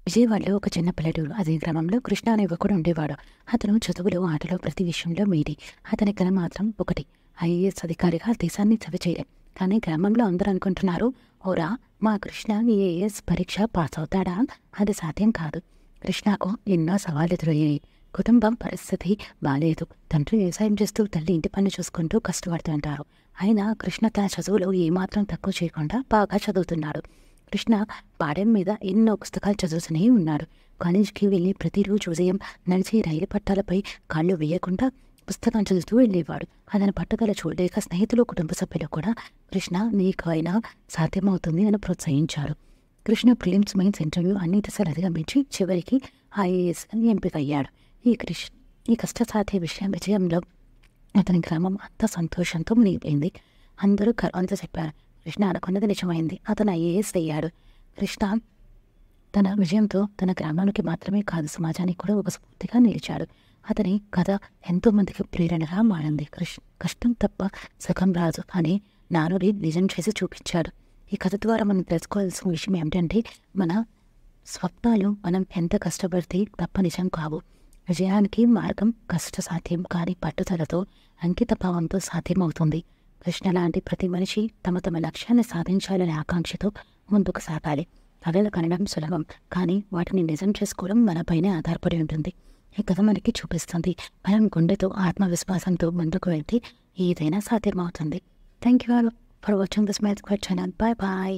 విజయవాడలో ఒక చిన్న పల్లెటూరు. అదే గ్రామంలో కృష్ణ అనే యువకుడు ఉండేవాడు. అతను చదువులో, ఆటలో ప్రతి విషయంలో మేటి. అతని కల మాత్రం ఒకటి, ఐఏఎస్ అధికారిగా దేశాన్ని సేవ చేయడం. కానీ గ్రామంలో అందరూ అనుకుంటున్నారు, ఓరా మా కృష్ణ ఐఏఎస్ పరీక్ష పాస్ అవుతాడా? అది సాధ్యం కాదు. కృష్ణకు ఎన్నో సవాళ్ళు ఎదురయ్యాయి. కుటుంబం పరిస్థితి బాలేదు. తండ్రి వ్యవసాయం చేస్తూ, తల్లి ఇంటి పని చూసుకుంటూ కష్టపడుతుంటారు. అయినా కృష్ణ తన చదువులో ఏమాత్రం తక్కువ చేయకుండా బాగా చదువుతున్నాడు. కృష్ణ పాఠం మీద ఎన్నో పుస్తకాలు చదువుతూనే ఉన్నాడు. కాలేజీకి వెళ్ళి ప్రతిరోజు ఉదయం నడిచే రైలు పట్టాలపై కాళ్ళు వేయకుండా పుస్తకం చదువుతూ వెళ్ళేవాడు. అతని పట్టుదల చూడలేక స్నేహితులు, కుటుంబ సభ్యులు కూడా కృష్ణ నీకు అయినా సాధ్యమవుతుంది అని ప్రోత్సహించారు. కృష్ణ ప్రిలిమ్స్, మెయిన్స్, ఇంటర్వ్యూ అన్ని దశలు అధిగమించి చివరికి ఐఏఎస్ ఎంపికయ్యాడు. ఈ కష్టసాధ్య విజయంలో అతని గ్రామం అంతా సంతోషంతో మునిగిపోయింది. అందరూ గర్వంతో చెప్పారు, కృష్ణ అనుకున్నది నిజమైంది. అతను ఐఏఎస్ అయ్యాడు. కృష్ణ తన విజయంతో తన గ్రామానికి మాత్రమే కాదు, సమాజానికి కూడా ఒక స్ఫూర్తిగా నిలిచాడు. అతని కథ ఎంతో మందికి ప్రేరణగా మారింది. కష్టం తప్ప సుఖం రాదు అని నానుడి నిజం చేసి చూపించాడు. ఈ కథ ద్వారా మనం తెలుసుకోవాల్సిన విషయం ఏమిటంటే, మన స్వప్నాలు మనం ఎంత కష్టపడితే తప్ప నిజం కావు. విజయానికి మార్గం కష్టసాధ్యం, కానీ పట్టుదలతో, అంకిత భావంతో సాధ్యమవుతుంది. కృష్ణ లాంటి ప్రతి మనిషి తమ లక్ష్యాన్ని సాధించాలనే ఆకాంక్షతో ముందుకు సాగాలి. కళలు కనడం సులభం, కానీ వాటిని నిజం చేసుకోవడం మనపైనే ఆధారపడి ఉంటుంది. ఈ కథ మనకి చూపిస్తుంది, మనం గుండెతో, ఆత్మవిశ్వాసంతో ముందుకు వెళ్తే ఏదైనా సాధ్యమవుతుంది. Thank you all for watching this my channel. Bye bye.